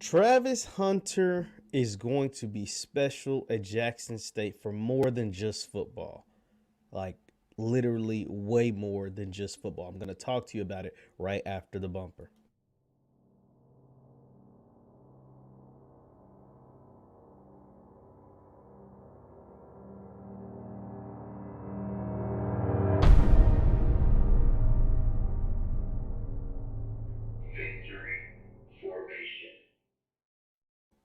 Travis Hunter is going to be special at Jackson State for more than just football. Like, literally, way more than just football. I'm going to talk to you about it right after the bumper.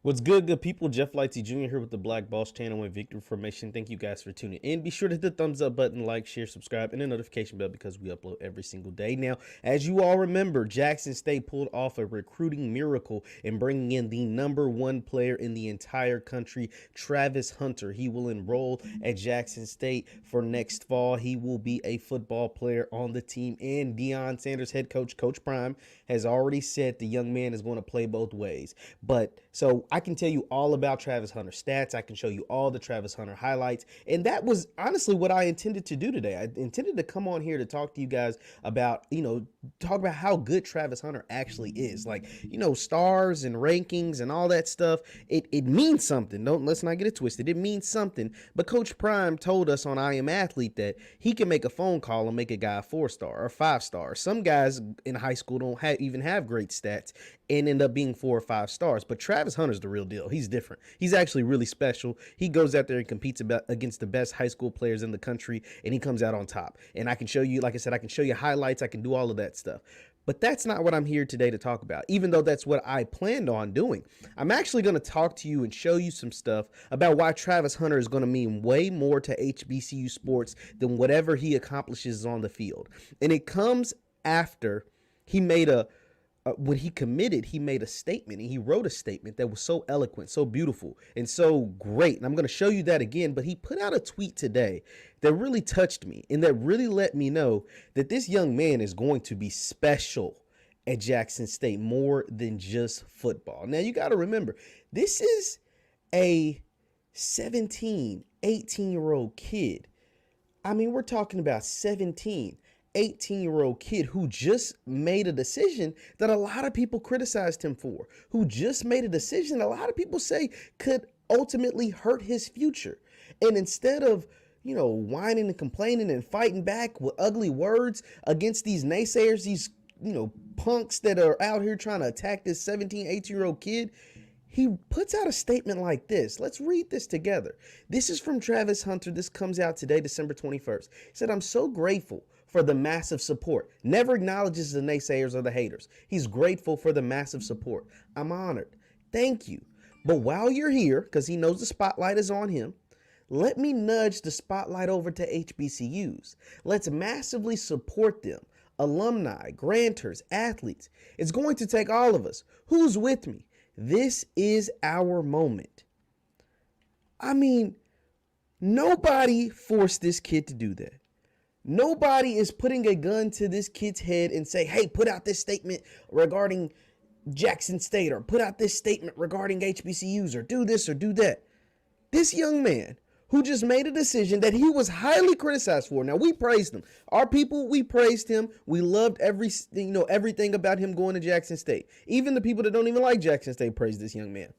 What's good people? Jeff Lightsy Jr. here with the Black Boss channel and Victory Formation. Thank you guys for tuning in. Be sure to hit the thumbs up button, like, share, subscribe, and the notification bell because we upload every single day. Now, as you all remember, Jackson State pulled off a recruiting miracle in bringing in the #1 player in the entire country, Travis Hunter. He will enroll at Jackson State for next fall. He will be a football player on the team, and Deion Sanders head coach, Coach Prime, has already said the young man is going to play both ways. But so I can tell you all about Travis Hunter stats. I can show you all the Travis Hunter highlights. And that was honestly what I intended to do today. I intended to come on here to talk to you guys about, talk about how good Travis Hunter actually is. Like, stars and rankings and all that stuff. It means something. Let's not get it twisted. It means something. But Coach Prime told us on I Am Athlete that he can make a phone call and make a guy a 4-star or 5-star. Some guys in high school don't even have great stats and end up being 4 or 5 stars. But Travis Hunter's the real deal. He's different. He's actually really special. He goes out there and competes against the best high school players in the country, and he comes out on top. And I can show you, like I said, I can show you highlights. I can do all of that stuff. But that's not what I'm here today to talk about, even though that's what I planned on doing. I'm actually going to talk to you and show you some stuff about why Travis Hunter is going to mean way more to HBCU sports than whatever he accomplishes on the field. And it comes after he made when he committed, he made a statement, and he wrote a statement that was so eloquent, so beautiful, and so great. And I'm going to show you that again, but he put out a tweet today that really touched me and that really let me know that this young man is going to be special at Jackson State more than just football. Now, you got to remember, this is a 17, 18-year-old kid. I mean, we're talking about 17, 18-year-old kid who just made a decision that a lot of people criticized him for, who just made a decision a lot of people say could ultimately hurt his future. And instead of, whining and complaining and fighting back with ugly words against these naysayers, these, punks that are out here trying to attack this 17, 18-year-old kid, he puts out a statement like this. Let's read this together. This is from Travis Hunter. This comes out today, December 21st. He said, "I'm so grateful for the massive support." Never acknowledges the naysayers or the haters. He's grateful for the massive support. "I'm honored. Thank you. But while you're here," because he knows the spotlight is on him, "let me nudge the spotlight over to HBCUs. Let's massively support them. Alumni, grantors, athletes. It's going to take all of us. Who's with me? This is our moment." I mean, nobody forced this kid to do that. Nobody is putting a gun to this kid's head and say, "Hey, put out this statement regarding Jackson State," or "put out this statement regarding HBCUs," or "do this or do that." This young man who just made a decision that he was highly criticized for. Now, we praised him. Our people, we praised him. We loved everything about him going to Jackson State. Even the people that don't even like Jackson State praised this young man.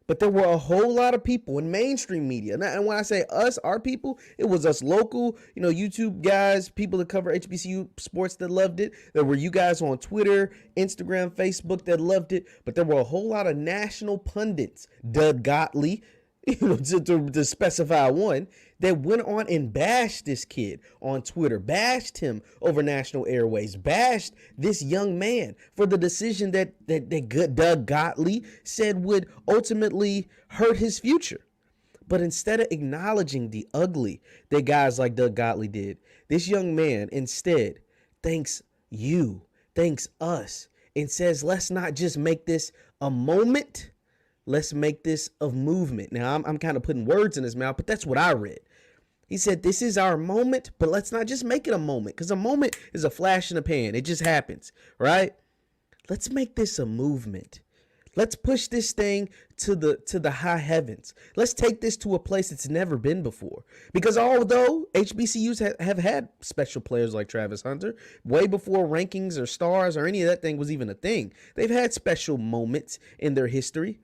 But there were a whole lot of people in mainstream media. And when I say us, our people, it was us local, YouTube guys, people that cover HBCU sports that loved it. There were you guys on Twitter, Instagram, Facebook that loved it. But there were a whole lot of national pundits, Doug Gottlieb, to specify one, that went on and bashed this kid on Twitter, bashed him over national airways, bashed this young man for the decision that Doug Gottlieb said would ultimately hurt his future. But instead of acknowledging the ugly that guys like Doug Gottlieb did, this young man instead thanks you, thanks us, and says, let's not just make this a moment. Let's make this a movement. Now, I'm kind of putting words in his mouth, but that's what I read. He said, this is our moment, but let's not just make it a moment, because a moment is a flash in the pan. It just happens, right? Let's make this a movement. Let's push this thing to the high heavens. Let's take this to a place it's never been before. Because although HBCUs have had special players like Travis Hunter, way before rankings or stars or any of that thing was even a thing, they've had special moments in their history.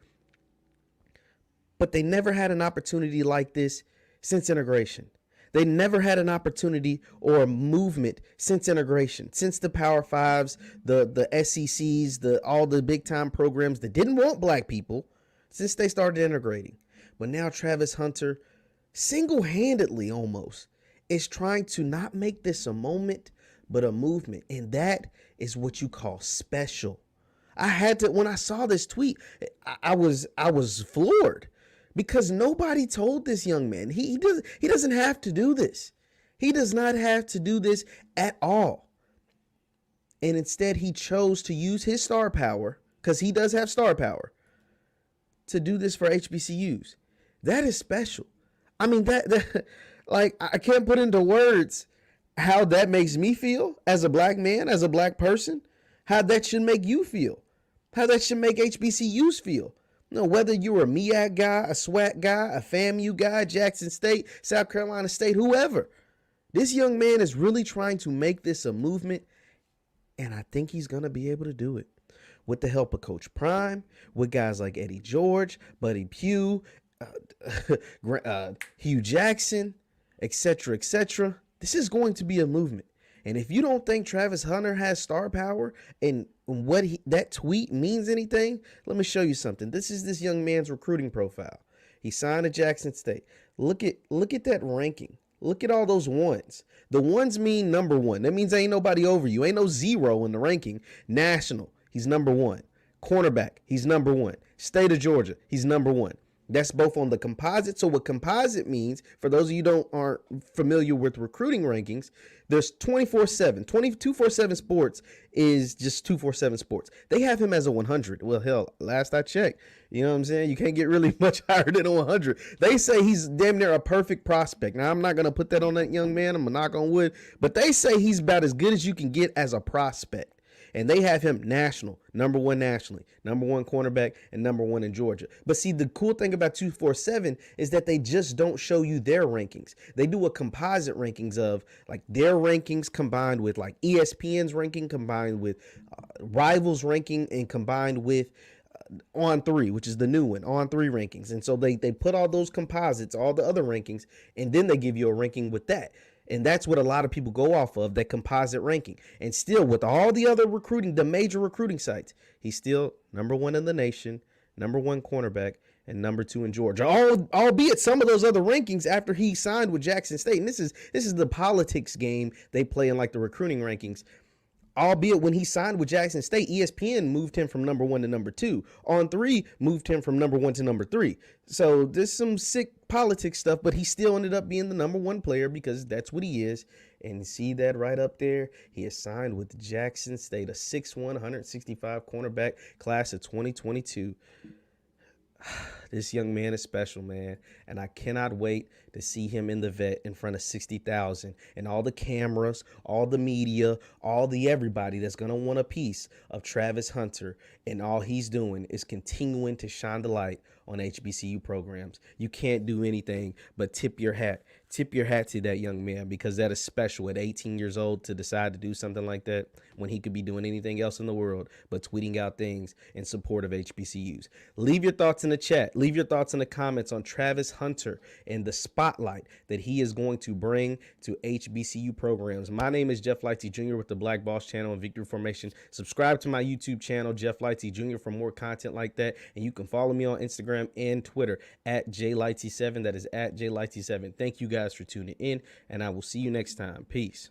But they never had an opportunity like this since integration. They never had an opportunity or a movement since integration, since the Power Fives, the SECs, all the big time programs that didn't want black people, since they started integrating. But now Travis Hunter, single-handedly almost, is trying to not make this a moment, but a movement. And that is what you call special. I had to, when I saw this tweet, I was floored. Because nobody told this young man. He doesn't have to do this. He does not have to do this at all. And instead, he chose to use his star power, because he does have star power, to do this for HBCUs. That is special. I mean, that like, I can't put into words how that makes me feel as a black man, as a black person, how that should make you feel, how that should make HBCUs feel. No, whether you're a MEAC guy, a SWAC guy, a FAMU guy, Jackson State, South Carolina State, whoever. This young man is really trying to make this a movement, and I think he's going to be able to do it. With the help of Coach Prime, with guys like Eddie George, Buddy Pugh, Hugh Jackson, etc., etc. This is going to be a movement. And if you don't think Travis Hunter has star power and what that tweet means anything, let me show you something. This is this young man's recruiting profile. He signed at Jackson State. Look at that ranking. Look at all those ones. The ones mean number one. That means ain't nobody over you. Ain't no zero in the ranking. National, he's number one. Cornerback, he's number one. State of Georgia, he's number one. That's both on the composite. So what composite means, for those of you who aren't familiar with recruiting rankings, there's 24/7. 247 Sports is just 247 Sports. They have him as a 100. Well, hell, last I checked, you know what I'm saying? You can't get really much higher than a 100. They say he's damn near a perfect prospect. Now, I'm not going to put that on that young man. I'm going to knock on wood. But they say he's about as good as you can get as a prospect. And they have him national, number one nationally, number one cornerback, and number one in Georgia. But see, the cool thing about 247 is that they just don't show you their rankings. They do a composite rankings of like their rankings combined with like ESPN's ranking, combined with Rivals ranking, and combined with On3, which is the new one, On3 rankings. And so they put all those composites, all the other rankings, and then they give you a ranking with that. And that's what a lot of people go off of, that composite ranking. And still, with all the other recruiting, the major recruiting sites, he's still number one in the nation, number one cornerback, and number two in Georgia. Albeit some of those other rankings after he signed with Jackson State. And this is the politics game they play in like the recruiting rankings. Albeit when he signed with Jackson State, ESPN moved him from number one to number two. On3 moved him from number one to number three. So there's some sick politics stuff, but he still ended up being the number one player because that's what he is. And see that right up there? He is signed with Jackson State, a 6'1", 165 cornerback, class of 2022. This young man is special, man, and I cannot wait to see him in the vet in front of 60,000 and all the cameras, all the media, all the everybody that's going to want a piece of Travis Hunter, and all he's doing is continuing to shine the light on HBCU programs. You can't do anything but tip your hat to that young man, because that is special at 18 years old to decide to do something like that when he could be doing anything else in the world but tweeting out things in support of HBCUs. Leave your thoughts in the chat. Leave your thoughts in the comments on Travis Hunter and the spotlight that he is going to bring to HBCU programs. My name is Jeff Lightsy Jr. with the Black Boss channel and Victory Formation. Subscribe to my YouTube channel, Jeff Lightsy Jr., for more content like that. And you can follow me on Instagram and Twitter at JLightsy7. That is at JLightsy7. Thank you guys for tuning in, and I will see you next time. Peace.